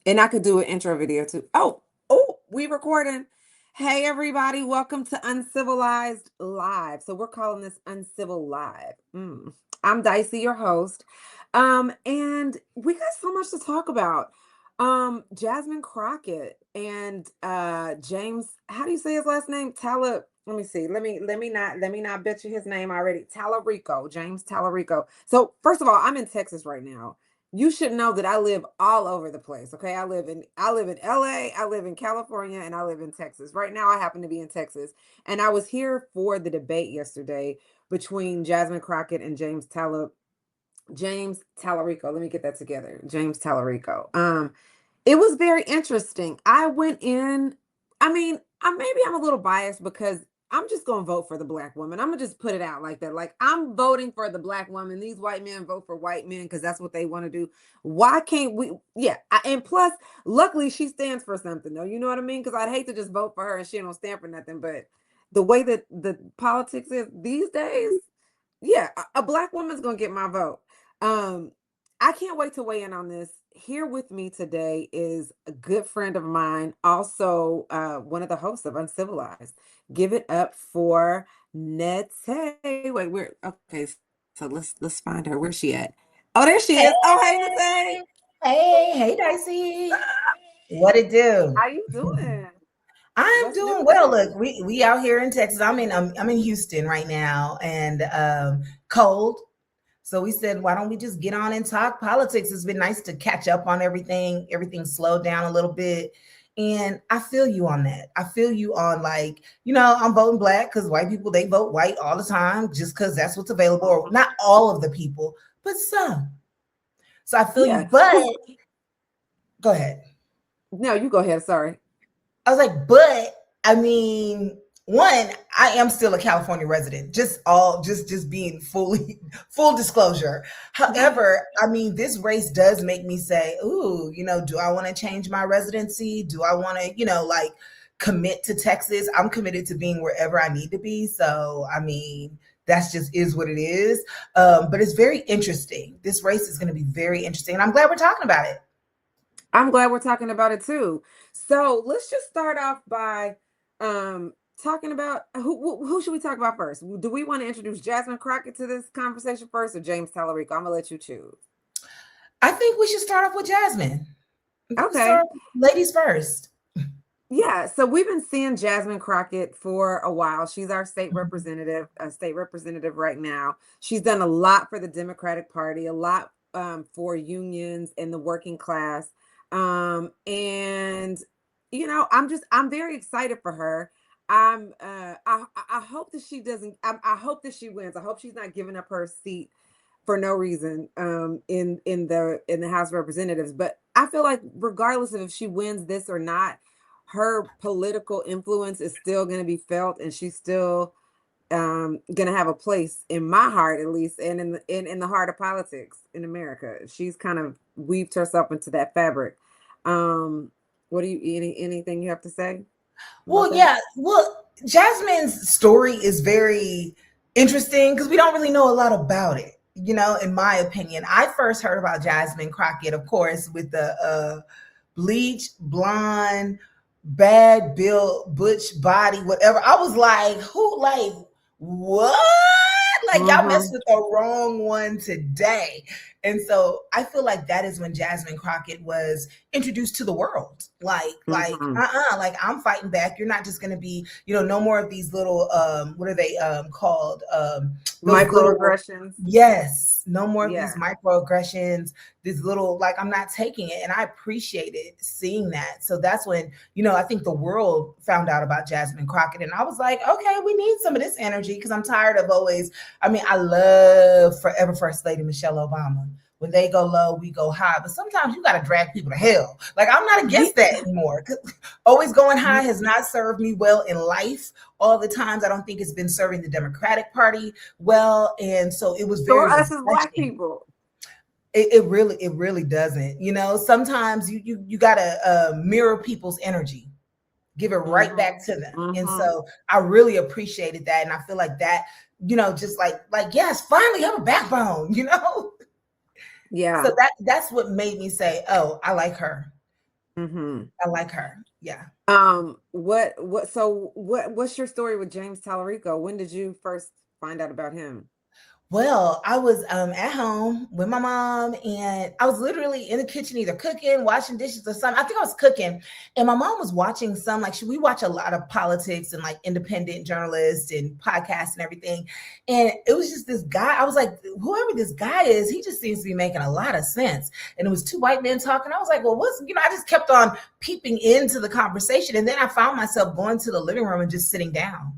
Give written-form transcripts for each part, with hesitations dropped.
And I could do an intro video too. Oh, we recording. Hey everybody, welcome to Uncivilized Live. So we're calling this Uncivil Live. I'm Dicey, your host. And we got so much to talk about. Jasmine Crockett and James, how do you say his last name? Let me see. Let me not bet you his name already. Talarico, James Talarico. So first of all, I'm in Texas right now. You should know that I live all over the place. Okay. I live in LA, I live in California, and I live in Texas. Right now I happen to be in Texas. And I was here for the debate yesterday between Jasmine Crockett and James Talarico. Let me get that together. James Talarico. It was very interesting. I went in, I mean, maybe I'm a little biased because I'm just gonna vote for the black woman. I'm gonna just put it out like that. Like I'm voting for the black woman. These white men vote for white men because that's what they want to do. Why can't we? Yeah, and plus, luckily she stands for something, though. You know what I mean? Because I'd hate to just vote for her and she don't stand for nothing. But the way that the politics is these days, yeah, a black woman's gonna get my vote. Um, I can't wait to weigh in on this. Here with me today is a good friend of mine, also one of the hosts of Uncivilized. Give it up for Nete. Wait, we're okay. So let's find her. Where's she at? Oh, there she Hey, is. Oh, hey, Nete. hey, Dicey. What it do? How you doing? I'm What's new doing with well. you? Look, we out here in Texas. I'm in Houston right now, and cold. So we said, why don't we just get on and talk politics? It's been nice to catch up on everything. Everything slowed down a little bit. And I feel you on that. I feel you on like, I'm voting black because white people, they vote white all the time just because that's what's available. Or Mhm. not all of the people, but some. So I feel you. Yeah. But go ahead. No, you go ahead. Sorry. I was like, but I mean, one, I am still a California resident. Just being full disclosure. However, I mean, this race does make me say, ooh, do I want to change my residency? Do I want to, like commit to Texas? I'm committed to being wherever I need to be. So I mean, that's just is what it is. But it's very interesting. This race is going to be very interesting, and I'm glad we're talking about it. I'm glad we're talking about it too. So let's just start off by um talking about who should we talk about first? Do we want to introduce Jasmine Crockett to this conversation first or James Talarico? I'm gonna let you choose. I think we should start off with Jasmine. I think we Okay. start ladies first. Yeah, so we've been seeing Jasmine Crockett for a while. She's our Mhm. state representative right now. She's done a lot for the Democratic Party, a lot for unions and the working class. And I'm very excited for her. I hope that she doesn't. I hope that she wins. I hope she's not giving up her seat for no reason in the House of Representatives. But I feel like regardless of if she wins this or not, her political influence is still going to be felt, and she's still going to have a place in my heart, at least, and in the heart of politics in America. She's kind of weaved herself into that fabric. What do you anything you have to say about Well, that? yeah. Well, Jasmine's story is very interesting because we don't really know a lot about it. In my opinion, I first heard about Jasmine Crockett, of course, with the bleach blonde, bad built, butch body, whatever. I was like, who, like, what? Like, y'all messed Mm-hmm. with the wrong one today. And so I feel like that is when Jasmine Crockett was introduced to the world. Mm-hmm. Like I'm fighting back. You're not just gonna be, no more of these little what are they called? Those little, Microaggressions. yes, no more of these Yeah. microaggressions, these little, like, I'm not taking it. And I appreciated seeing that. So that's when, I think the world found out about Jasmine Crockett. And I was like, okay, we need some of this energy because I'm tired of always, I mean, I love forever First Lady Michelle Obama. When they go low, we go high. But sometimes you got to drag people to hell. Like, I'm not against that anymore. Always going high has not served me well in life. All the times, I don't think it's been serving the Democratic Party well. And so it was Or very us as black refreshing. people. It really doesn't. Sometimes you gotta mirror people's energy, give it right Mm-hmm. back to them. And Mm-hmm. so I really appreciated that, and I feel like that, just like yes, finally have a backbone. Yeah. So that's what made me say, oh, I like her. Mm-hmm. I like her. Yeah. What's your story with James Talarico? When did you first find out about him? Well, I was at home with my mom, and I was literally in the kitchen, either cooking, washing dishes, or something. I think I was cooking, and my mom was watching some like we watch a lot of politics and like independent journalists and podcasts and everything. And it was just this guy. I was like, whoever this guy is, he just seems to be making a lot of sense. And it was two white men talking. I was like, well, I just kept on peeping into the conversation, and then I found myself going to the living room and just sitting down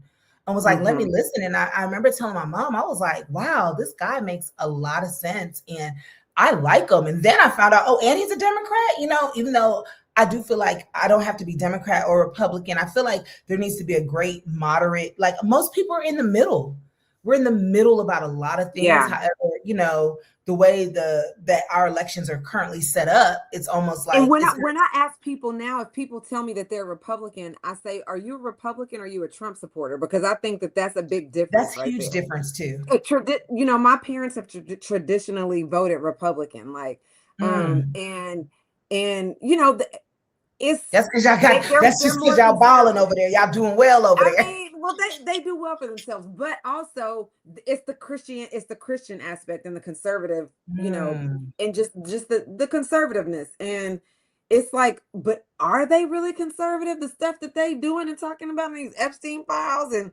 and was like, let me Mm-hmm. listen. And I remember telling my mom, I was like, wow, this guy makes a lot of sense. And I like him. And then I found out, oh, and he's a Democrat, even though I do feel like I don't have to be Democrat or Republican. I feel like there needs to be a great moderate, like most people are in the middle. We're in the middle about a lot of things. Yeah. However, the way that our elections are currently set up, it's almost And like it's when I ask people now, if people tell me that they're Republican, I say, "Are you a Republican or are you a Trump supporter?" Because I think that that's a big that's difference right huge there. difference too. My parents have traditionally voted Republican, like, Mm. and it's That's because y'all got. That's they're just because more y'all balling conservative. over there. Y'all doing well over I there. mean, well, they do well for themselves, but also it's the Christian aspect and the conservative, Mm, and just the conservativeness. And it's like, but are they really conservative? The stuff that they doing and talking about in these Epstein files and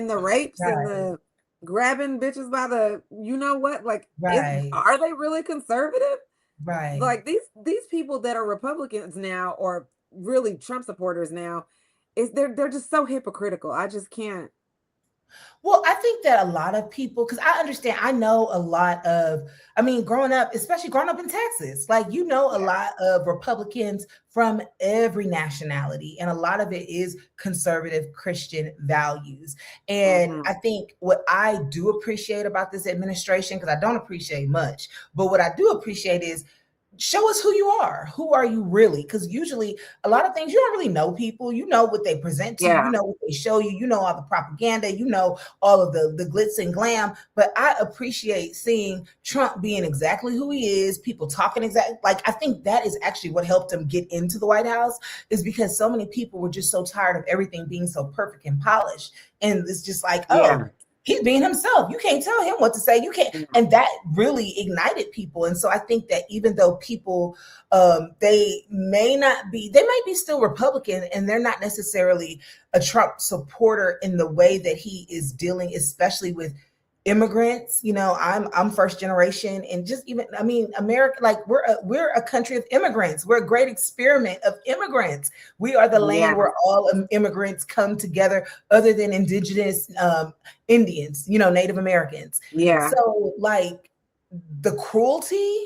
the rapes and right, the grabbing bitches by the what? Like, right, are they really conservative? right. Like these people that are Republicans now, or really Trump supporters now, they're just so hypocritical. I just can't. Well, I think that a lot of people, because I understand, I know a lot of, I mean, growing up, especially growing up in Texas, like a Yeah. lot of Republicans from every nationality, and a lot of it is conservative Christian values. And Hmm. I think what I do appreciate about this administration, because I don't appreciate much, but what I do appreciate is show us who you are. Who are you really? Because usually a lot of things you don't really know people. You know what they present to you, you Yeah. know what they show you, you know all the propaganda, you know all of the glitz and glam. But I appreciate seeing Trump being exactly who he is, people talking exactly like I think that is actually what helped him get into the White House, is because so many people were just so tired of everything being so perfect and polished. And it's just like, oh, Yeah. he's being himself. You can't tell him what to say. You can't. And that really ignited people. And so I think that even though people, they might be still Republican and they're not necessarily a Trump supporter in the way that he is dealing, especially with immigrants. I'm first generation, and just even, I mean, America, like we're a country of immigrants. We're a great experiment of immigrants. We are the land Yeah. where all immigrants come together, other than indigenous Indians, Native Americans. Yeah. So, like, the cruelty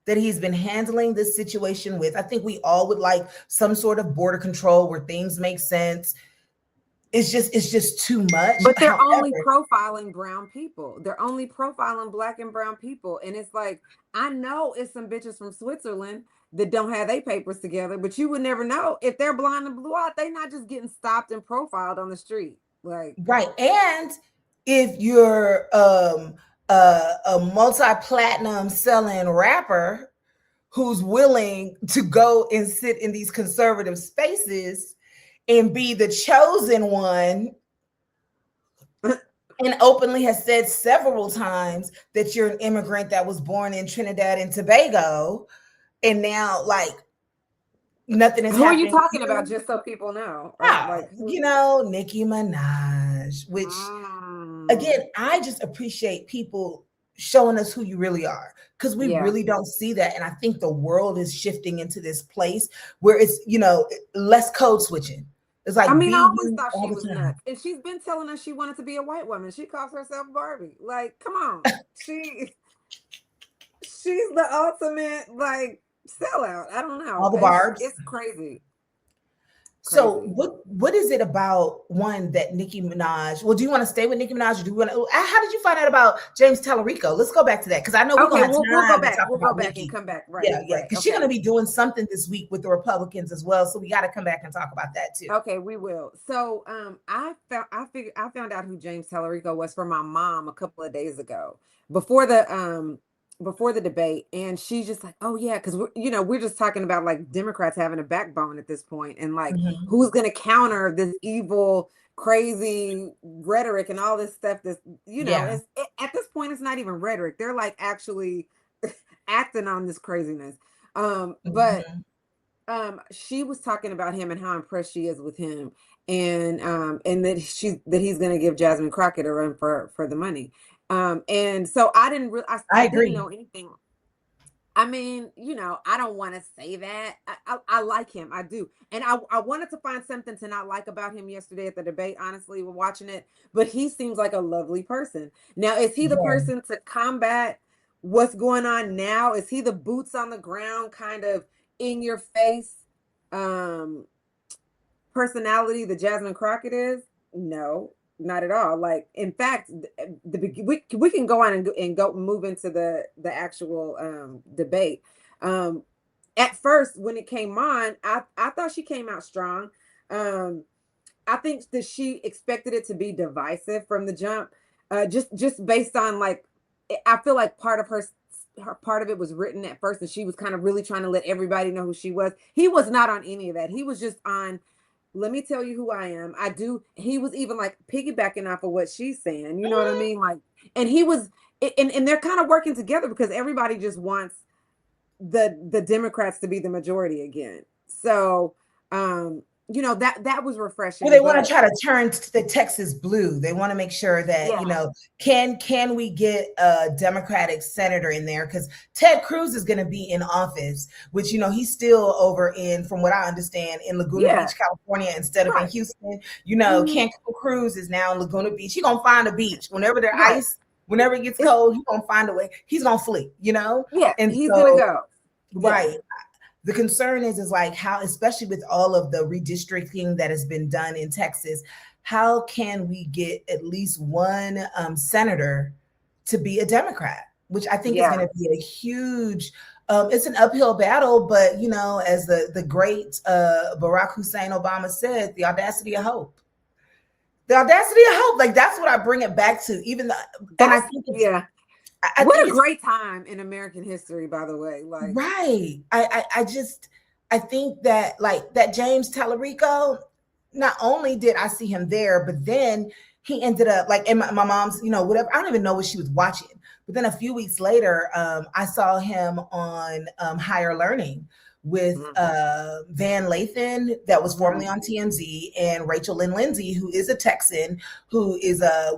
that he's been handling this situation with, I think we all would like some sort of border control where things make sense. It's just too much. But they're only However, profiling brown people. They're only profiling black and brown people. And it's like, I know it's some bitches from Switzerland that don't have their papers together, but you would never know if they're blind and blue eyed. They're not just getting stopped and profiled on the street. Like, right. And if you're a multi-platinum selling rapper who's willing to go and sit in these conservative spaces and be the chosen one, and openly has said several times that you're an immigrant that was born in Trinidad and Tobago, and now like nothing is who are you happening to talking about? you. Just so people know, or Oh, like who? Nicki Minaj, which Mm, again, I just appreciate people showing us who you really are, because we yeah. really don't see that. And I think the world is shifting into this place where it's, less code switching. It's I like mean, I be always you thought all she the was time. nuts. And she's been telling us she wanted to be a white woman. She calls herself Barbie. Like, come on. She's the ultimate like sellout. I don't All know. the barbs. It's crazy. So Crazy. what is it about one that Nicki Minaj? Well, do you want to stay with Nicki Minaj, or do you want to? How did you find out about James Talarico? Let's go back to that, because I know we're Okay, gonna have we'll go time to back. talk We'll go about back and Nicki. come back. Right, Yeah, yeah, right. because she's gonna Okay. be doing something this week with the Republicans as well. So we got to come back and talk about that too. Okay, we will. So I found out who James Talarico was from my mom a couple of days ago. Before the before the debate, and she's just like, "Oh yeah," because we're just talking about like Democrats having a backbone at this point, and like Mhm. who's going to counter this evil, crazy rhetoric and all this stuff. This Yeah. at this point, it's not even rhetoric. They're like actually acting on this craziness. But Mhm. she was talking about him and how impressed she is with him, and that he's going to give Jasmine Crockett a run for the money. And so I didn't really, I I didn't agree. know anything. I mean, I don't want to say that. I like him. I do. And I wanted to find something to not like about him yesterday at the debate, honestly, we're watching it. But he seems like a lovely person. Now, is he the Yeah. person to combat what's going on now? Is he the boots on the ground, kind of in your face um personality that Jasmine Crockett is? No, not at all. Like, in fact, we can go on and go move into the actual debate. Um, at first, when it came on, I thought she came out strong. Um, I think that she expected it to be divisive from the jump, just based on like, I feel like her part of it was written at first, and she was kind of really trying to let everybody know who she was. He was not on any of that. He was just on, let me tell you who I am. I do. He was even like piggybacking off of what she's saying. You know what I Mhm. mean? Like, and he was, and they're kind of working together because everybody just wants the Democrats to be the majority again. So, that was Well, refreshing. they want to But try to turn the Texas blue. They want to make sure that, yeah, can we get a Democratic senator in there? Because Ted Cruz is going to be in office, which, he's still over in, from what I understand, in Laguna yeah, Beach, California, instead of in right, Houston. hmm, Cancun Cruz is now in Laguna Beach. He's going to find a beach. Whenever there's right. ice, whenever it gets It's cold, he's going to find a way. He's going to flee. Yeah, And he's gonna so, go. Yeah, right. The concern is like how, especially with all of the redistricting that has been done in Texas, how can we get at least one senator to be a Democrat, which I think is yeah, going to be a huge. It's an uphill battle, but as the great Barack Hussein Obama said, the audacity of hope. The audacity of hope, like that's what I bring it back to. And I that's think yeah. I What think a it's great time in American history, by the way. Like, right. I think that like that James Talarico, not only did I see him there, but then he ended up like in my mom's, whatever. I don't even know what she was watching. But then a few weeks later, I saw him on Higher Learning with mhm, Van Lathan, that was formerly mhm, on TMZ, and Rachel Lynn Lindsay, who is a Texan, who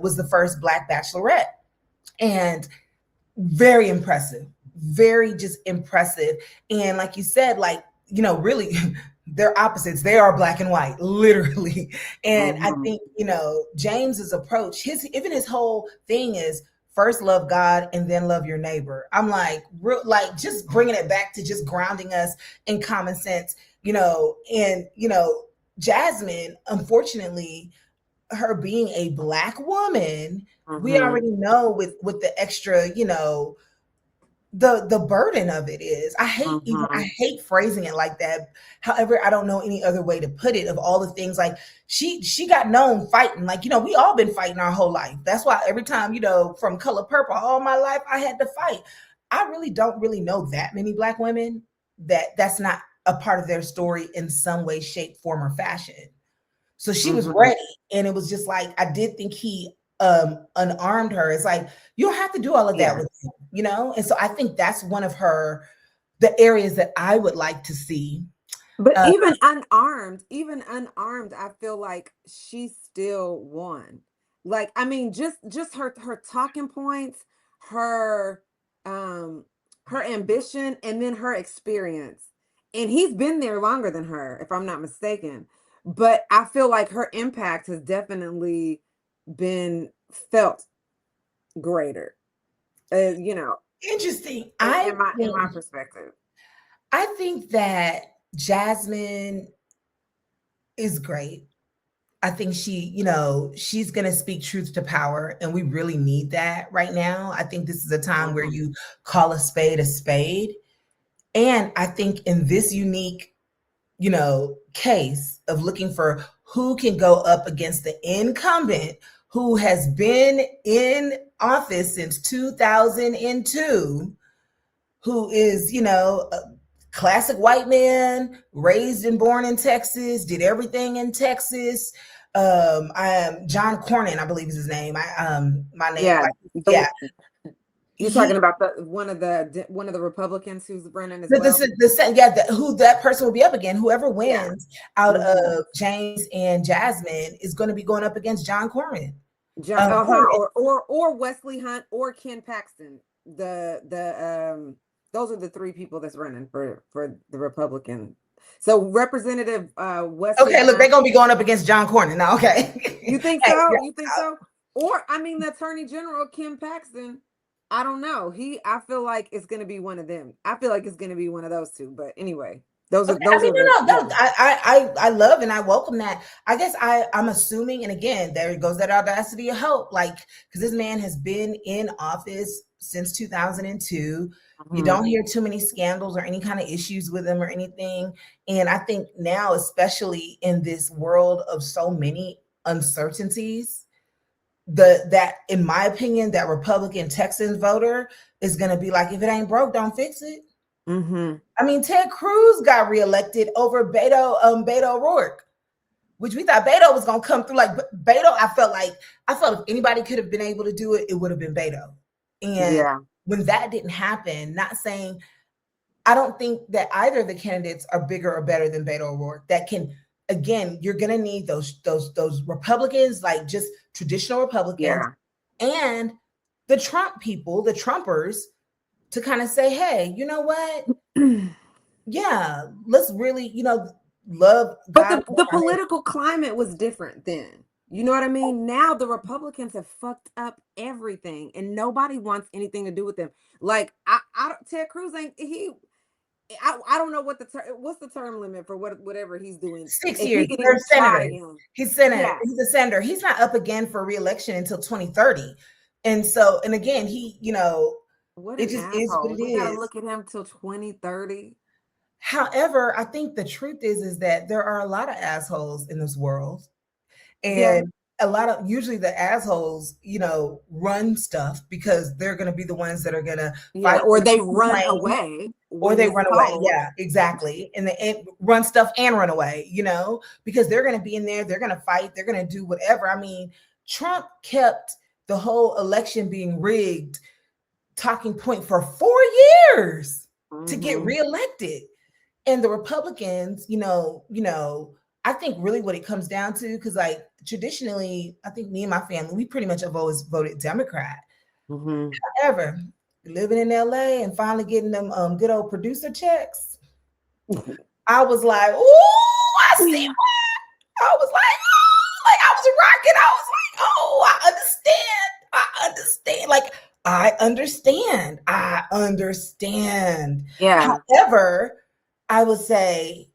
was the first Black bachelorette, and very impressive, very just impressive. And like you said, like, really they're opposites. They are black and white, literally. And I mhm. think, James's approach, even his whole thing is first love God and then love your neighbor. I'm like, real, like just bringing it back to just grounding us in common sense, and, Jasmine, unfortunately, her being a black woman, we Mhm. already know with the extra, the burden of it is. I Mhm. hate phrasing it like that. However, I don't know any other way to put it. Of all the things, like she got known fighting. Like, we all been fighting our whole life. That's why every time, from Color Purple, all my life I had to fight. I really don't really know that many black women that's not a part of their story in some way, shape, form, or fashion. So she was Mhm. ready. And it was just like, I did think he unarmed her. It's like, you don't have to do all of that Yeah. with him. And so I think that's one of the areas that I would like to see. But Uh, even unarmed, I feel like she still won. Like, I mean, just her talking points, her um her ambition, and then her experience. And he's been there longer than her, if I'm not mistaken. But I feel like her impact has definitely been felt greater. You know, Interesting. in my perspective. I think that Jasmine is great. I think she's going to speak truth to power, and we really need that right now. I think this is a time where Mhm. you call a spade a spade. And I think in this unique, case of looking for who can go up against the incumbent who has been in office since 2002, who is, a classic white man, raised and born in Texas, did everything in Texas. I am John Cornyn, I believe is his name. My name, Yeah. like, yeah. You're talking about one of the Republicans who's running as well. Who that person will be up again. Whoever Yeah. wins out of James and Jasmine is going to be going up against John Cornyn. Or Wesley Hunt or Ken Paxton. Those are the three people that's running for the Republican. So Representative Wesley. Okay, look, they're gonna be going up against John Cornyn now. Okay, you think so? Yeah. You think so? Or the Attorney General Ken Paxton. I don't know. I feel like it's gonna be one of them. I feel like it's gonna be one of those two. But anyway, those are. I love and I welcome that. I guess I'm assuming, and again, there goes that audacity of hope, like, because this man has been in office since 2002. You don't hear too many scandals or any kind of issues with him or anything. And I think now, especially in this world of so many uncertainties, that in my opinion, that Republican Texan voter is going to be like, if it ain't broke, don't fix it. I mean, Ted Cruz got reelected over Beto O'Rourke, which we thought Beto was going to come through. Like Beto, I felt if anybody could have been able to do it, it would have been Beto. And when that didn't happen, not saying, I don't think that either of the candidates are bigger or better than Beto O'Rourke. That can, again, you're going to need those Republicans, like just traditional Republicans, and the Trump people, the Trumpers, to kind of say, hey, you know what? Yeah, let's really, love. But the political climate was different then. You know what I mean? Now the Republicans have fucked up everything, and nobody wants anything to do with them. Like Ted Cruz ain't he. I don't know what's the term limit for whatever he's doing. 6 years. He's senator. He's senator. Yeah. He's a senator. He's not up again for re-election until 2030. And so, and again, he, what it just asshole. Is what it is. We gotta look at him till 2030. However, I think the truth is that there are a lot of assholes in this world, and a lot of, usually the assholes, run stuff because they're going to be the ones that are going to fight, or they run away. Or they run away. Yeah, exactly. And they run stuff and run away, because they're going to be in there. They're going to fight. They're going to do whatever. I mean, Trump kept the whole election being rigged talking point for 4 years to get reelected. And the Republicans, I think really what it comes down to, because like traditionally, I think me and my family, we pretty much have always voted Democrat. However, living in LA and finally getting them good old producer checks, I was like, "Ooh, I see why." I was like, "Oh," like I was rocking. I was like, "Oh, I understand. Like I understand." Yeah. However, I would say,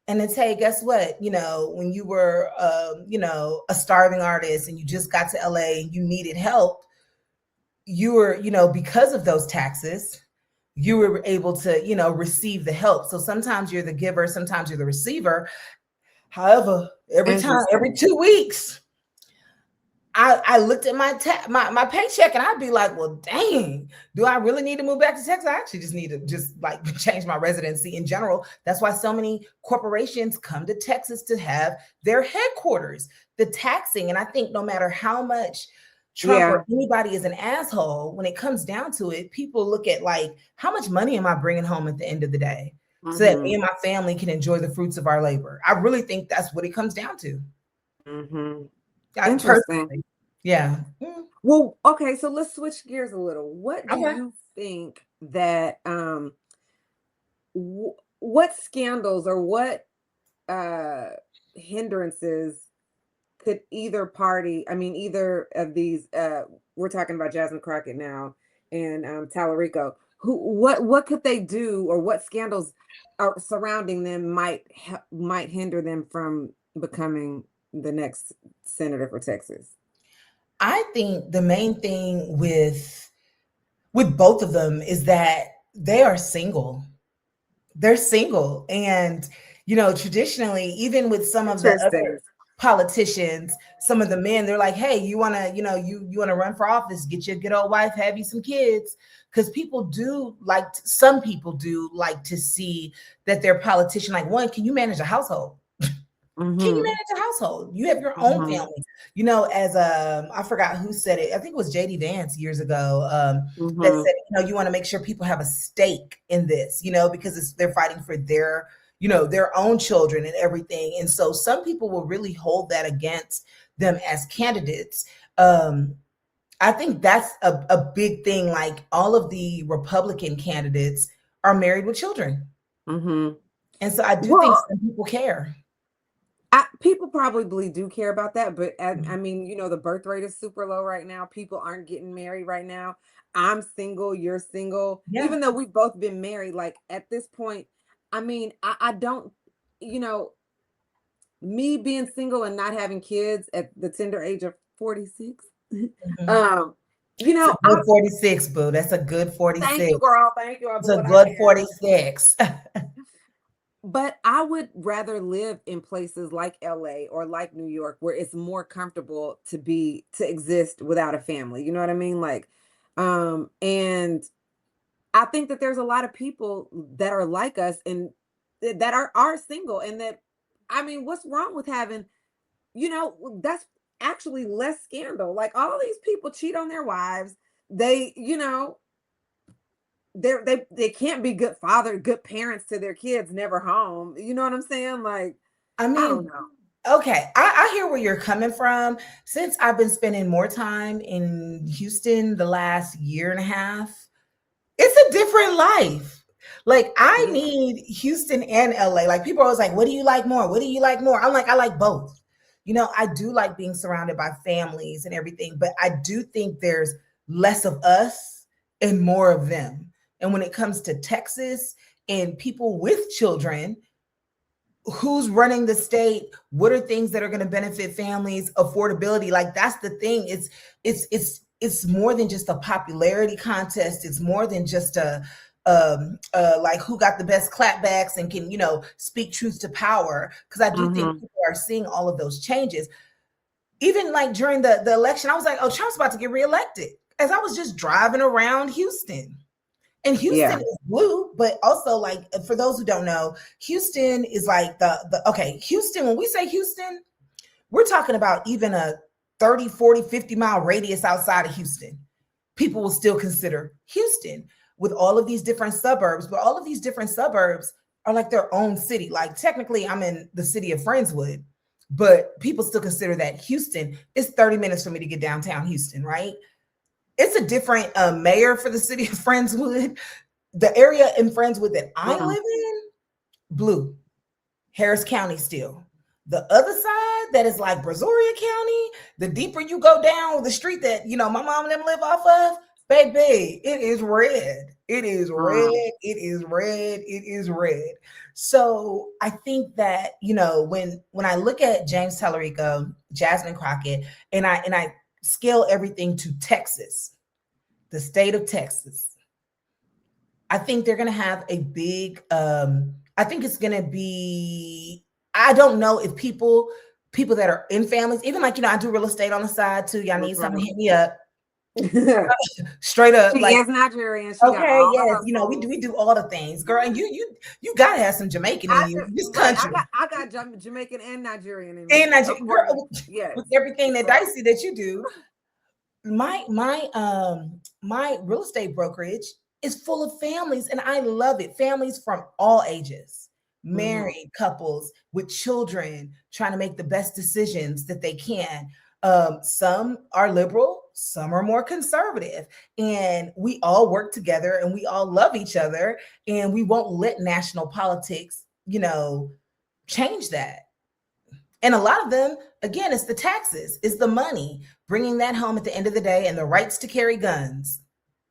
and then hey, guess what? When you were, a starving artist and you just got to LA and you needed help, you were, because of those taxes, you were able to, receive the help. So sometimes you're the giver, sometimes you're the receiver. However, every 2 weeks, I looked at my paycheck and I'd be like, well, dang, do I really need to move back to Texas? I actually just need to change my residency in general. That's why so many corporations come to Texas to have their headquarters. The taxing, and I think no matter how much Trump or anybody is an asshole, when it comes down to it, people look at like, how much money am I bringing home at the end of the day so that me and my family can enjoy the fruits of our labor? I really think that's what it comes down to. Interesting. Yeah. Well, okay, so let's switch gears a little. What do you think that what scandals or what hindrances could either of these we're talking about Jasmine Crockett now and Talarico, what could they do, or what scandals are surrounding them might hinder them from becoming the next senator for Texas? I think the main thing with both of them is that they are single. They're single. And, traditionally, even with some of the other politicians, some of the men, they're like, hey, you want to, you want to run for office, get your good old wife, have you some kids. Because people do like, some people do like to see that their politician, like, one, can you manage a household? Can you Mm-hmm. manage a household? You have your own Mm-hmm. family. As I forgot who said it. I think it was JD Vance years ago, that Mm-hmm. said, you want to make sure people have a stake in this, because they're fighting for their, their own children and everything. And so some people will really hold that against them as candidates. I think that's a big thing. Like, all of the Republican candidates are married with children. Mm-hmm. And so I do think Well, some people care. people probably do care about that, but I Mhm. mean, the birth rate is super low right now. People aren't getting married right now. I'm single, you're single. Yeah. Even though we've both been married, like at this point, I mean, I don't, you know, me being single and not having kids at the tender age of 46. Mhm. um, It's a I good 46, boo. That's a good thank 46. you, girl. Thank you. I It's a blew it. I good am. 46. But I would rather live in places like LA or like New York where it's more comfortable to exist without a family. You know what I mean? Like, and I think that there's a lot of people that are like us and that are single and that, I mean, what's wrong with having, that's actually less scandal. Like all of these people cheat on their wives. They, they can't be good father, good parents to their kids, never home. You know what I'm saying? Like, I I mean, don't know. okay, I hear where you're coming from. Since I've been spending more time in Houston the last year and a half, it's a different life. Like, I Yeah. need Houston and LA. Like, people are always like, what do you like more? What do you like more? I'm like, I like both. I do like being surrounded by families and everything, but I do think there's less of us and more of them. And when it comes to Texas and people with children, who's running the state, what are things that are going to benefit families, affordability, like, that's the thing. It's more than just a popularity contest. It's more than just a like, who got the best clapbacks and can, speak truth to power. Because I do think Hmm. people are seeing all of those changes. Even like during the election, I was like, oh, Trump's about to get reelected, as I was just driving around Houston. And Houston Yeah. is blue, but also, like, for those who don't know, Houston is like the okay, Houston, when we say Houston, we're talking about even a 30, 40, 50-mile radius outside of Houston. People will still consider Houston, with all of these different suburbs, but all of these different suburbs are like their own city. Like, technically, I'm in the city of Friendswood, but people still consider that Houston. It's 30 minutes for me to get downtown Houston, right? It's a different mayor for the city of Friendswood. The area in Friendswood that I Mm. live in, blue, Harris County still. The other side, that is like Brazoria County, the deeper you go down the street that, my mom and them live off of, baby, it is red. It is red. Mm. It is red. It is red. So I think that, when I look at James Talarico, Jasmine Crockett, and I scale everything to Texas, the state of Texas, I think they're going to have a big, I think it's going to be, I don't know if people that are in families, even like, I do real estate on the side too. Y'all need something, Mhm. hit me up. Straight up, She like, is Nigerian. She got okay, all the yes, hustles. we do all the things, girl. And you gotta have some Jamaican in I you, do, this right. country. I got Jamaican and Nigerian in And me, Nigeria, girl, according. Yes. with everything that So. dicey that you do, my real estate brokerage is full of families, and I love it. Families from all ages, Mhm. married couples with children, trying to make the best decisions that they can. Some are liberal, some are more conservative, and we all work together and we all love each other, and we won't let national politics, change that. And a lot of them, again, it's the taxes, it's the money, bringing that home at the end of the day, and the rights to carry guns.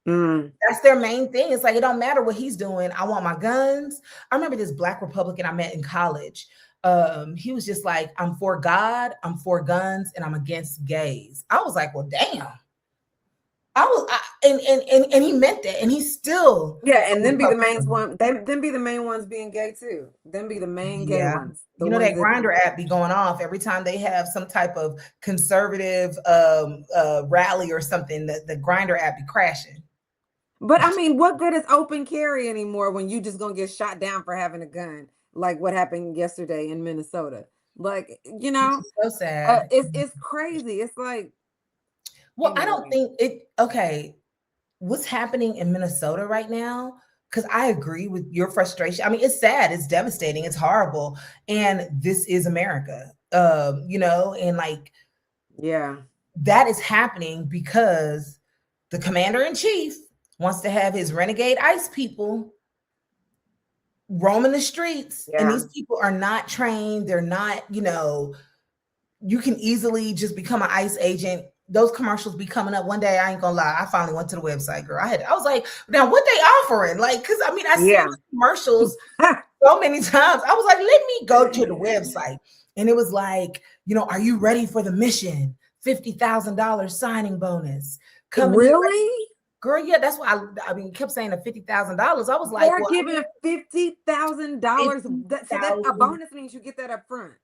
Mm. That's their main thing. It's like, it don't matter what he's doing. I want my guns. I remember this Black Republican I met in college. He was just like, I'm for God, I'm for guns, and I'm against gays. I was like, well, damn. and he meant that, and he's still Yeah, and then be the main Republican. one. Then be the main ones being gay too. Then be the main gay Yeah. ones. The You know, ones that that Grinder app be going off every time they have some type of conservative rally or something. The Grinder app be crashing. But I mean, what good is open carry anymore when you just gonna get shot down for having a gun, like what happened yesterday in Minnesota? Like, Which is so sad. it's crazy. It's like Well, I don't anyway. think it. Okay, what's happening in Minnesota right now? Because I agree with your frustration. I mean, it's sad, it's devastating, it's horrible, and this is America. And like Yeah. that is happening because the commander in chief wants to have his renegade ICE people roaming the streets, and Yeah. these people are not trained. They're not, you can easily just become an ICE agent. Those commercials be coming up. One day, I ain't gonna lie, I finally went to the website, girl. I was like, now what they offering? Like, because I mean, I see Yeah. the commercials so many times. I was like, let me go to the website. And it was like, are you ready for the mission? $50,000 signing bonus. Really? Girl, yeah, that's why I mean, kept saying the $50,000. I was like, They're well, giving $50,000. So that a 50,000. bonus means you get that up front.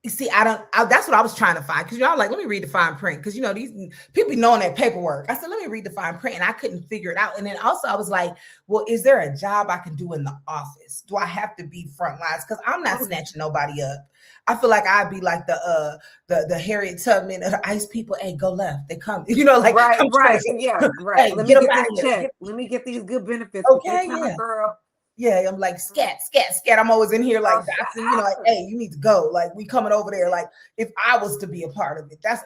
You see, that's what I was trying to find, because I'm like, let me read the fine print, because these people be knowing that paperwork. I said, let me read the fine print, and I couldn't figure it out. And then also I was like, well, is there a job I can do in the office? Do I have to be front lines? Because I'm not snatching nobody up. I feel like I'd be like the Harriet Tubman of the ICE people. Hey, go left. They come. Like Right, right, yeah, right. Hey, Let me get them get out this here. check. Let me get these good benefits. Okay, They yeah. girl. Yeah, I'm like, scat. I'm always in here like Dotson, like, hey, you need to go. Like, we coming over there. Like, if I was to be a part of it, that's.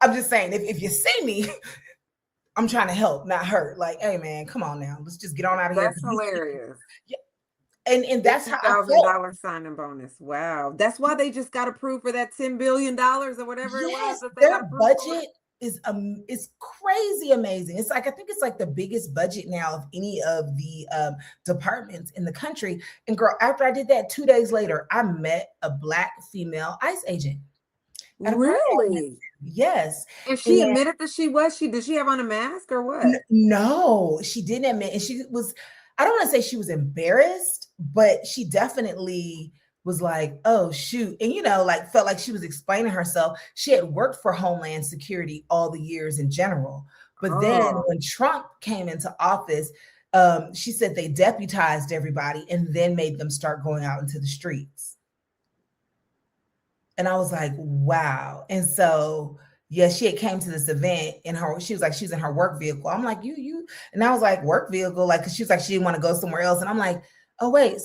I'm just saying, if you see me, I'm trying to help, not hurt. Like, hey, man, come on now, let's just get on out of here. That's hilarious. Yeah, and that's how I felt. $50,000 signing bonus. Wow, that's why they just got approved for that $10 billion or whatever it was. That they Their got budget is crazy amazing. It's like, I think it's like the biggest budget now of any of the departments in the country. And girl, after I did that, 2 days later, I met a Black female ICE agent. Really? Yes. And she admitted that she was. Did she have on a mask or what? No, she didn't admit. And she was, I don't want to say she was embarrassed, but she definitely was like, oh shoot. And like felt like she was explaining herself. She had worked for Homeland Security all the years in general. But then when Trump came into office, she said they deputized everybody and then made them start going out into the streets. And I was like, wow. And so, yeah, she had came to this event she was like, she's in her work vehicle. I'm like, you, and I was like, work vehicle? Like, cause she was like, she didn't want to go somewhere else. And I'm like, oh, wait,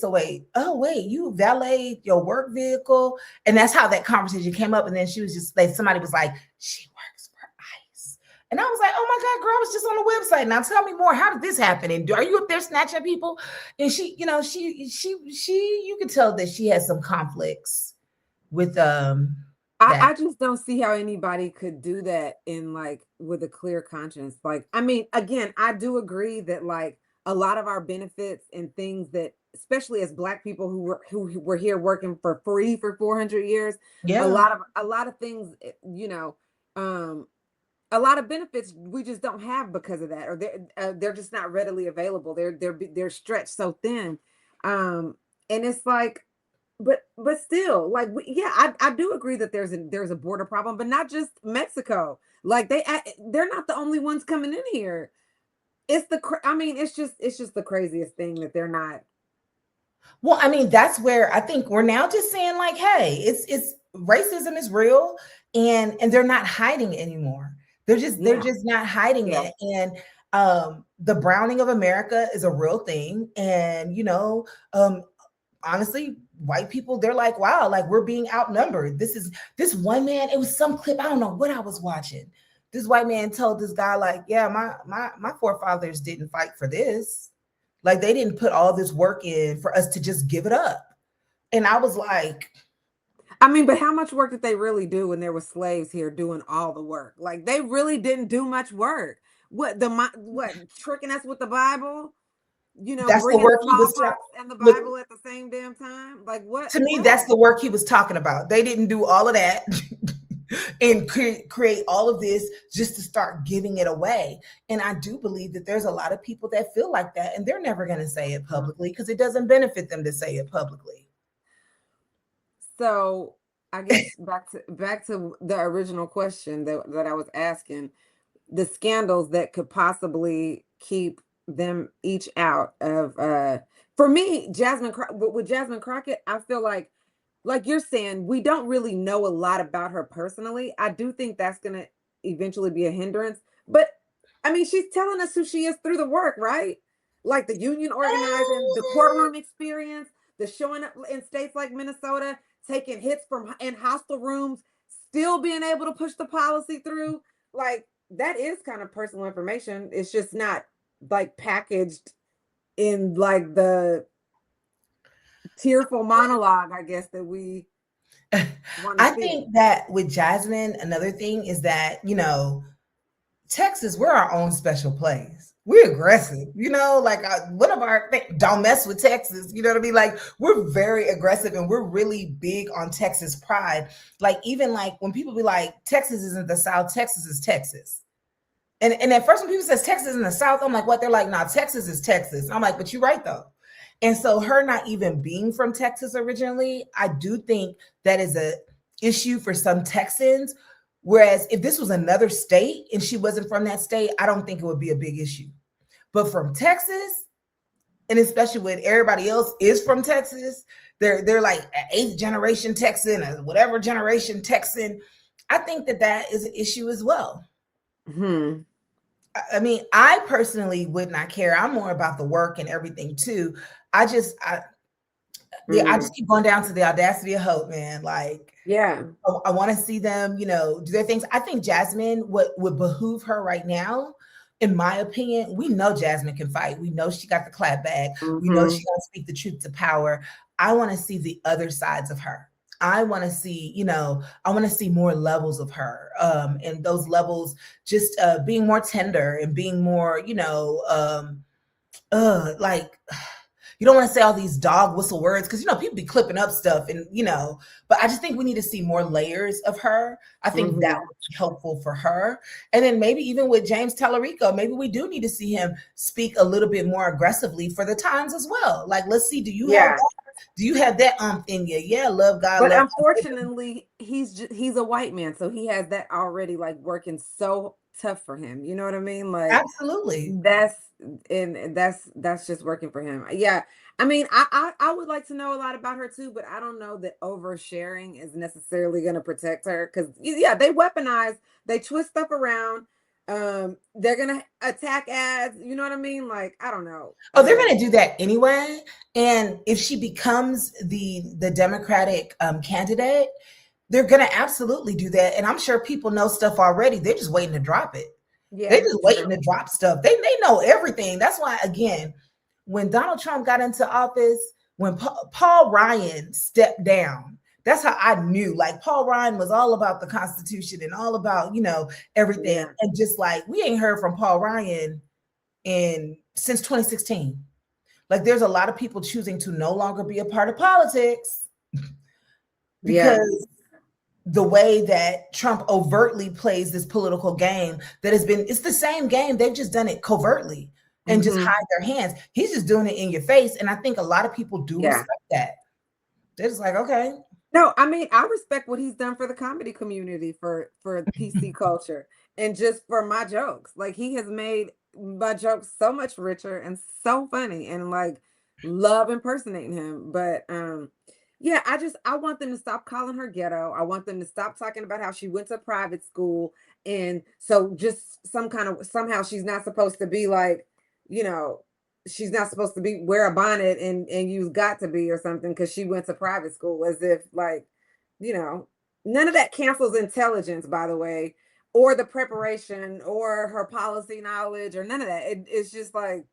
you valet your work vehicle? And that's how that conversation came up. And then she was just like, somebody was like, she works for ICE. And I was like, oh my God, girl, I was just on the website. Now tell me more. How did this happen? And are you up there snatching people? And she, you could tell that she has some conflicts with I just don't see how anybody could do that with a clear conscience. Like, I mean, again, I do agree that like a lot of our benefits and things that, especially as Black people who were here working for free for 400 years, a lot of things, a lot of benefits we just don't have because of that, or they're just not readily available. They're stretched so thin, and it's like. But still, like, I do agree that there's a border problem, but not just Mexico. Like they're not the only ones coming in here. It's just the craziest thing that they're not. Well, I mean, that's where I think we're now just saying like, hey, it's racism is real, and they're not hiding it anymore. They're just not hiding it. And the browning of America is a real thing. And honestly, white people, they're like, wow, like we're being outnumbered. This one man, it was some clip, I don't know what I was watching. This white man told this guy, like, yeah, my forefathers didn't fight for this. Like, they didn't put all this work in for us to just give it up. And I was like, I mean, but how much work did they really do when there were slaves here doing all the work? Like, they really didn't do much work. What tricking us with the Bible? That's the bringing work he was smallpox and the Bible at the same damn time. Like, what? To me, that's the work he was talking about. They didn't do all of that. and create all of this just to start giving it away. And I do believe that there's a lot of people that feel like that, and they're never going to say it publicly because it doesn't benefit them to say it publicly. So I guess back to the original question that I was asking, the scandals that could possibly keep them each out of for me, with Jasmine Crockett, I feel like you're saying, we don't really know a lot about her personally. I do think that's going to eventually be a hindrance. But I mean, she's telling us who she is through the work, right? Like the union organizing, the courtroom experience, the showing up in states like Minnesota, taking hits from in hostile rooms, still being able to push the policy through. Like that is kind of personal information. It's just not like packaged in like the tearful monologue, I guess, that we want to I see. think that with Jasmine, another thing is that, Texas, we're our own special place. We're aggressive, like one of our don't mess with Texas. You know what I mean? Like we're very aggressive and we're really big on Texas pride. Like even like when people be like, Texas isn't the South, Texas is Texas. And at first when people says Texas in the South, I'm like, what? They're like, nah, Texas is Texas. I'm like, but you're right though. And so her not even being from Texas originally, I do think that is a issue for some Texans. Whereas if this was another state and she wasn't from that state, I don't think it would be a big issue. But from Texas, and especially when everybody else is from Texas, they're like an 8th generation Texan or whatever generation Texan. I think that is an issue as well. Hmm. I mean, I personally would not care. I'm more about the work and everything too. I just keep going down to the audacity of hope, man. Like, yeah, I want to see them, do their things. I think Jasmine, what would behoove her right now, in my opinion, we know Jasmine can fight. We know she got the clap bag. We know she gonna speak the truth to power. I want to see the other sides of her. I want to see, I want to see more levels of her. And those levels just being more tender and being more, like you don't want to say all these dog whistle words because people be clipping up stuff and but I just think we need to see more layers of her. I think that would be helpful for her. And then maybe even with James Talarico, maybe we do need to see him speak a little bit more aggressively for the times as well. Like, let's see, do you have that in you? Yeah, love God. But love unfortunately, he's a white man, so he has that already like working so tough for him. You know what I mean? Like absolutely. That's just working for him. Yeah. I mean, I would like to know a lot about her too, but I don't know that oversharing is necessarily going to protect her because they weaponize, they twist stuff around. They're gonna attack ads. You know what I mean? Like, I don't know. Oh, they're gonna do that anyway. And if she becomes the Democratic candidate, they're gonna absolutely do that. And I'm sure people know stuff already. They're just waiting to drop it. Yeah, they're just waiting to drop stuff. They know everything. That's why, again, when Donald Trump got into office, when Paul Ryan stepped down, that's how I knew. Like Paul Ryan was all about the Constitution and all about, everything. Yeah. And just like we ain't heard from Paul Ryan since 2016. Like there's a lot of people choosing to no longer be a part of politics because the way that Trump overtly plays this political game it's the same game. They've just done it covertly and just hide their hands. He's just doing it in your face. And I think a lot of people do respect that. They're just like, okay. No, I mean, I respect what he's done for the comedy community, for PC culture, and just for my jokes. Like he has made my jokes so much richer and so funny, and like love impersonating him. But I want them to stop calling her ghetto. I want them to stop talking about how she went to private school, and so just somehow she's not supposed to be like, she's not supposed to be wear a bonnet and use got to be or something because she went to private school, as if like, none of that cancels intelligence, by the way, or the preparation or her policy knowledge or none of that. It's just like,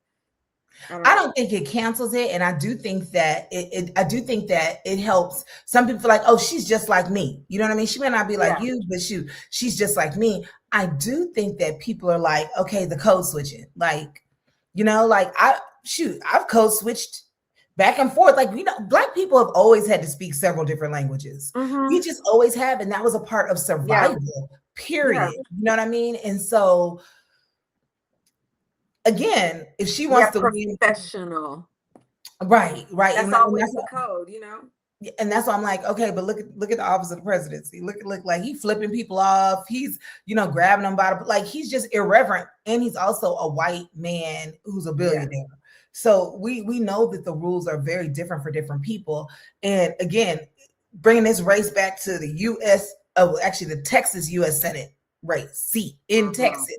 I don't think it cancels it. And I do think that it helps. Some people feel like, oh, she's just like me. You know what I mean? She may not be like you, but she's just like me. I do think that people are like, okay, the code switching. Like, I've code switched back and forth. Like, Black people have always had to speak several different languages. We Mm-hmm. just always have, and that was a part of Yeah. survival, Yeah. period. You know what I mean? And so, again, if she Yeah. wants to win, Professional. right, right, That's always the code, you know? and that's why I'm like, okay, but look at the office of the presidency. Look like he's flipping people off. He's, grabbing them by the, like, he's just irreverent, and he's also a white man who's a Yeah. billionaire. So we know that the rules are very different for different people. And again, bringing this race back to the U.S. Actually the Texas U.S. Senate race seat in Texas.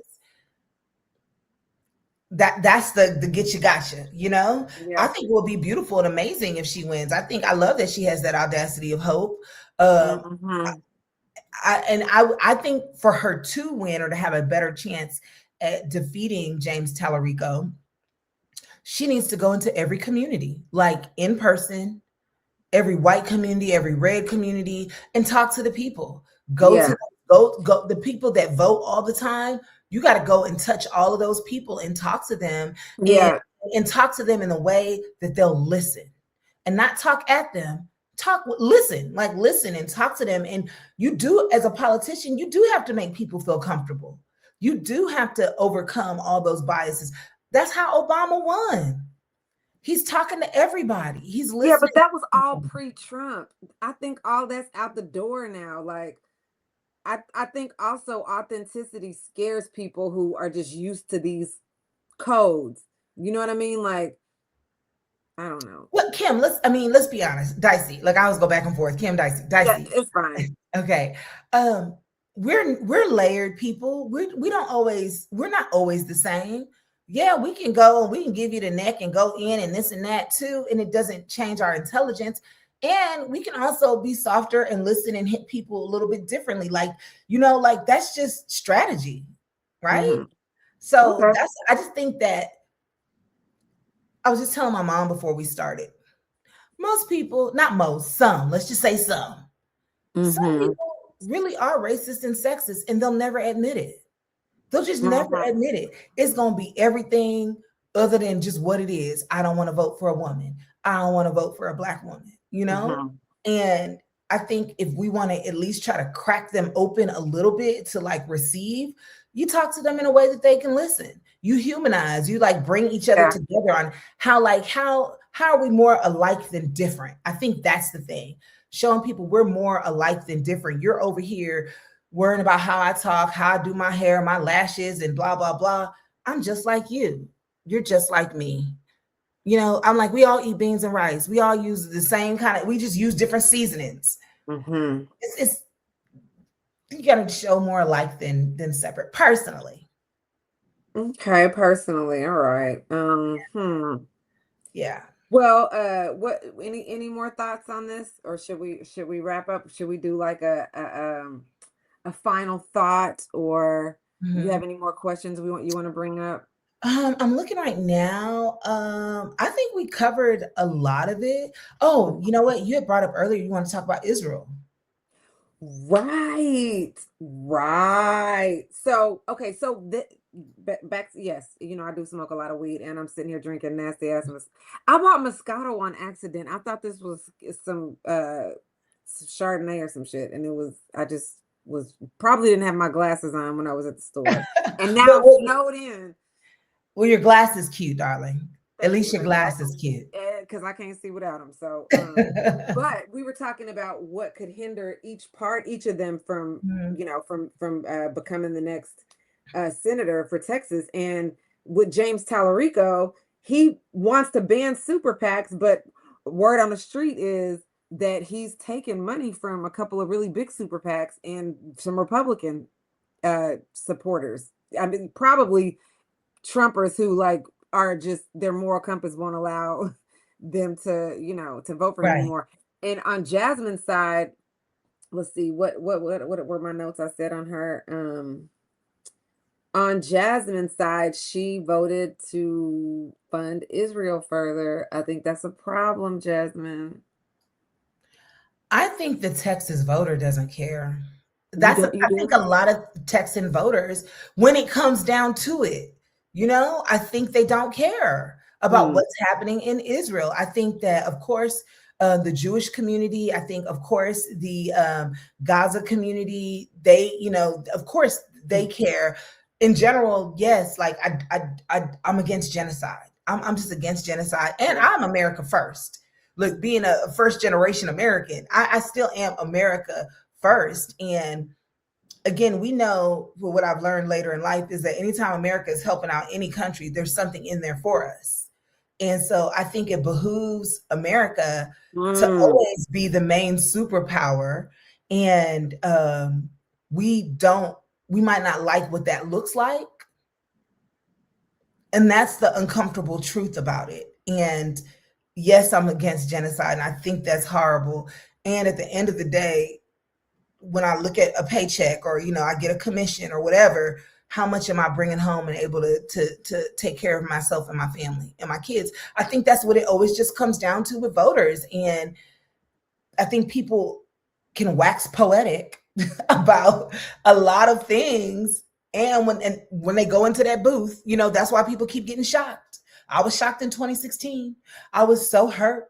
That's the get you gotcha, Yeah. I think it will be beautiful and amazing if she wins. I love that she has that audacity of hope. Mm-hmm. I think for her to win or to have a better chance at defeating James Talarico, she needs to go into every community, like in person, every white community, every red community, and talk to the people. Yeah. Go the people that vote all the time. You got to go and touch all of those people and talk to them, Yeah. and talk to them in a way that they'll listen, and not talk at them. Listen and talk to them. And you do, as a politician, you do have to make people feel comfortable. You do have to overcome all those biases. That's how Obama won. He's talking to everybody. He's listening. Yeah, but that was all pre-Trump. I think all that's out the door now. Like, I think also authenticity scares people who are just used to these codes. You know what I mean? Like, I don't know. Well, Kim, let's be honest. Dicey. Like, I always go back and forth. Kim, Dicey. Yeah, it's fine. Okay. We're layered people. We're not always the same. Yeah, we can go and we can give you the neck and go in and this and that too, and it doesn't change our intelligence. And we can also be softer and listen and hit people a little bit differently. Like, like that's just strategy, right? Mm-hmm. So Okay. I just think that I was just telling my mom before we started. Most people, not most, some, let's just say some. Some Mm-hmm. people really are racist and sexist, and they'll never admit it. They'll just never admit it. It's going to be everything other than just what it is. I don't want to vote for a woman. I don't want to vote for a Black woman, Mm-hmm. And I think if we want to at least try to crack them open a little bit to like receive, you talk to them in a way that they can listen. You humanize, you like bring each other together on how are we more alike than different? I think that's the thing. Showing people we're more alike than different. You're over here worrying about how I talk, how I do my hair, my lashes, and blah, blah, blah. I'm just like you. You're just like me. I'm like, we all eat beans and rice. We all use the same we just use different seasonings. Mm-hmm. It's you got to show more alike than separate, personally. Okay, personally. All right. Yeah. Well, what any more thoughts on this, or should we wrap up? Should we do like a final thought, or you have any more questions you want to bring up? I'm looking right now. I think we covered a lot of it. Oh, you know what? You had brought up earlier, you want to talk about Israel. Right. So, okay, so back, yes, I do smoke a lot of weed, and I'm sitting here drinking nasty ass. I bought Moscato on accident. I thought this was some Chardonnay or some shit, and I just was probably didn't have my glasses on when I was at the store, and now I'm snowed in. Well, your glass is cute, darling. At least your glass is cute. Because I can't see without them. So, but we were talking about what could hinder each of them from, from becoming the next senator for Texas. And with James Talarico, he wants to ban super PACs, but word on the street is that he's taken money from a couple of really big super PACs and some Republican supporters. I mean, probably Trumpers who are just their moral compass won't allow them to to vote for him anymore. And on Jasmine's side, let's see what were my notes I said on her. On Jasmine's side, she voted to fund Israel further. I think that's a problem, Jasmine. I think the Texas voter doesn't care. I think a lot of Texan voters, when it comes down to it, I think they don't care about what's happening in Israel. I think that, of course, the Jewish community, I think, of course, the Gaza community, they, of course, they care. In general, yes, like I'm against genocide. I'm just against genocide. And I'm America first. Look, being a first generation American, I still am America first. And again, we know what I've learned later in life is that anytime America is helping out any country, there's something in there for us. And so I think it behooves America to always be the main superpower. And we might not like what that looks like. And that's the uncomfortable truth about it. And yes, I'm against genocide, and I think that's horrible. And at the end of the day, when I look at a paycheck or, I get a commission or whatever, how much am I bringing home and able to take care of myself and my family and my kids? I think that's what it always just comes down to with voters. And I think people can wax poetic about a lot of things. And when they go into that booth, that's why people keep getting shocked. I was shocked in 2016. I was so hurt.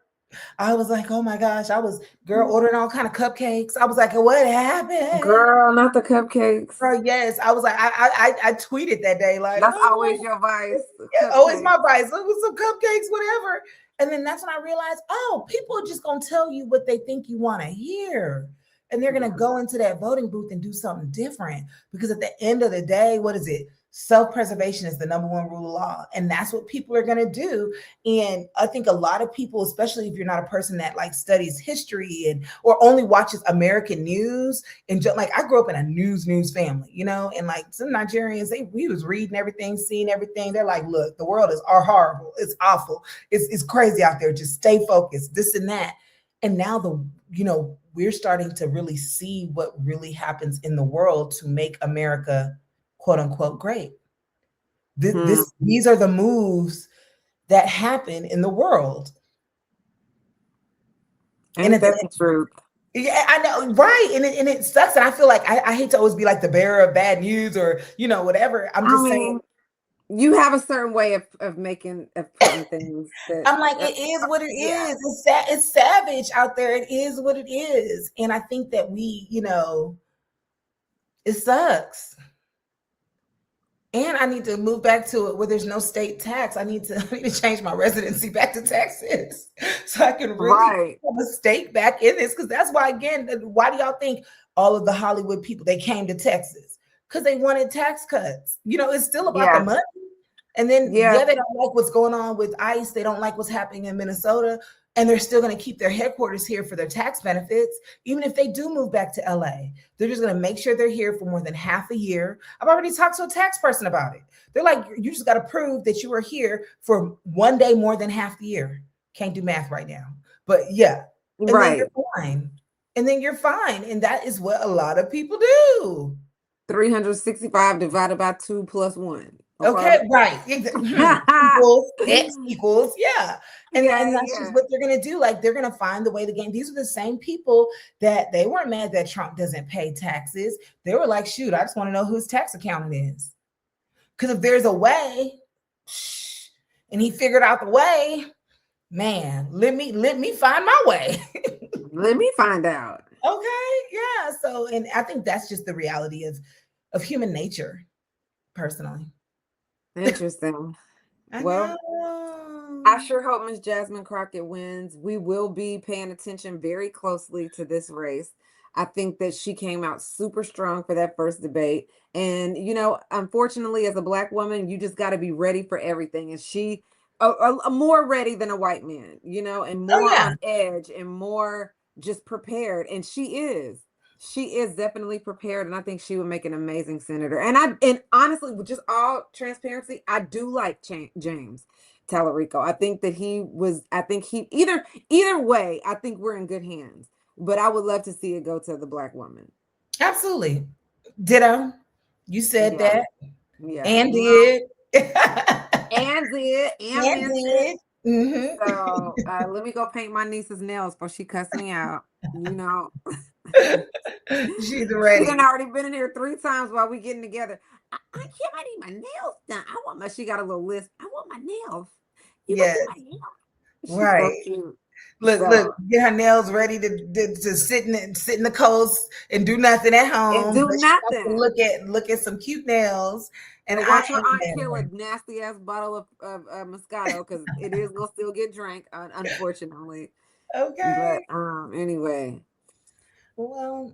I was like, oh my gosh, I was ordering all kind of cupcakes. I was like, what happened? Girl, not the cupcakes. Girl, yes. I was like, I tweeted that day, like, that's always your vice. Yeah, always my vice. It was some cupcakes, whatever. And then that's when I realized, people are just going to tell you what they think you want to hear. And they're going to go into that voting booth and do something different. Because at the end of the day, what is it? Self-preservation is the number one rule of law. And that's what people are going to do. And I think a lot of people, especially if you're not a person that like studies history or only watches American news, and like I grew up in a news family, and like some Nigerians, we was reading everything, seeing everything. They're like, look, the world is horrible. It's awful. It's crazy out there. Just stay focused, this and that. And now we're starting to really see what really happens in the world to make America quote unquote great. These are the moves that happen in the world. And that's the truth. Yeah, I know, right? And it sucks. And I feel like I hate to always be like the bearer of bad news or whatever. I'm just saying. You have a certain way of putting things. I'm like, it is what it is. It's savage out there. It is what it is. And I think that we, it sucks. And I need to move back to it where there's no state tax. I need to change my residency back to Texas so I can really have a stake back in this. Because that's why, again, why do y'all think all of the Hollywood people, they came to Texas? Because they wanted tax cuts. It's still about the money. And then, they don't like what's going on with ICE. They don't like what's happening in Minnesota. And they're still going to keep their headquarters here for their tax benefits. Even if they do move back to LA, they're just going to make sure they're here for more than half a year. I've already talked to a tax person about it. They're like, you just got to prove that you were here for one day more than half the year. Can't do math right now. But yeah. And then you're fine. And then you're fine. And that is what a lot of people do. 365 divided by 2 plus 1. Okay, right. X equals, yeah. And that's just what they're going to do. Like, they're going to find the way to gain. These are the same people that they weren't mad that Trump doesn't pay taxes. They were like, shoot, I just want to know who his tax accountant is. Because if there's a way, and he figured out the way, man, let me find my way. Let me find out. Okay, yeah. So, and I think that's just the reality of human nature, personally. Interesting. Well, I sure hope Miss Jasmine Crockett wins. We will be paying attention very closely to this race. I think that she came out super strong for that first debate. And, unfortunately, as a Black woman, you just got to be ready for everything. And she more ready than a white man, and more on edge and more just prepared. And she is definitely prepared, and I think she would make an amazing senator. And honestly, with just all transparency, I do like James Talarico. I think that either way, I think we're in good hands. But I would love to see it go to the Black woman. Absolutely. Ditto. You said that. Yeah. And did. And did. And did. Mm-hmm. So let me go paint my niece's nails before she cussed me out. She's ready. She's already been in here 3 times while we getting together. I need my nails done. She got a little list. I want my nails You gonna see Yes. my hair? She's so Right. cute. Look, So, get her nails ready to sit in the coast and do nothing at and home, do but she wants to nothing. look at some cute nails, and But I watch her am aunt kill a there. nasty ass bottle of Moscato because it is gonna still get drank, unfortunately. But Okay. anyway. Well,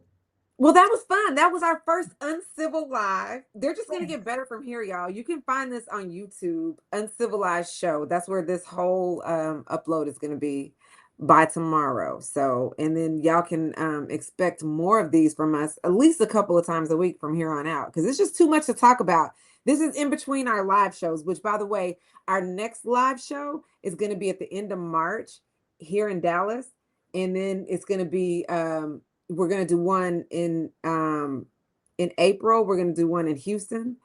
Well, that was fun. That was our first Uncivil Live. They're just going to yeah. get better from here, y'all. You can find this on YouTube, Uncivilized Show. That's where this whole upload is going to be by tomorrow. So, and then y'all can expect more of these from us at least a couple of times a week from here on out because it's just too much to talk about. This is in between our live shows, which, by the way, our next live show is going to be at the end of March here in Dallas. And then it's going to be we're gonna do one in April. We're gonna do one in Houston,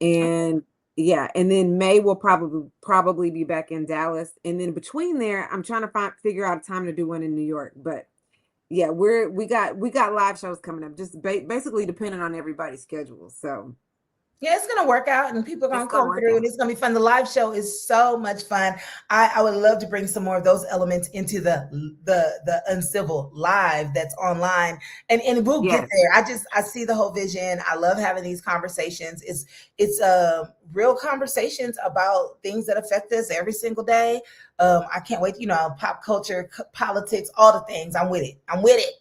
and yeah, and then May will probably be back in Dallas, and then between there, I'm trying to figure out a time to do one in New York. But yeah, we got live shows coming up, just basically depending on everybody's schedule. So Yeah, it's gonna work out, and people are it's gonna gonna come work through, and out. it's gonna be fun. The live show is so much fun. I would love to bring some more of those elements into the uncivil live that's online, and we'll get Yes, there. I see the whole vision. I love having these conversations. It's real conversations about things that affect us every single day. I can't wait. Pop culture, politics, all the things. I'm with it. I'm with it.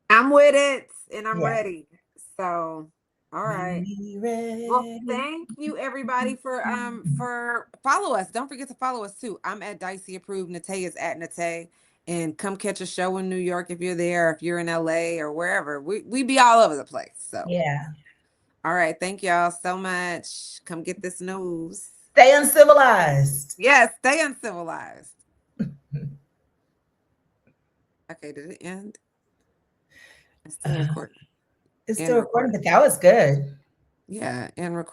I'm with it, and I'm Yeah. ready. So, all right. Be Well, ready. thank you everybody for follow us. Don't forget to follow us too. I'm at Dicey Approved. Nate is at Nate. And come catch a show in New York if you're there, if you're in LA or wherever. We be all over the place. So Yeah. all right, thank y'all so much. Come get this news. Stay uncivilized. Yes, stay uncivilized. Okay, did it end? It's still Uh, recording. it's still End recording, recording. but that was good. Yeah, end recording.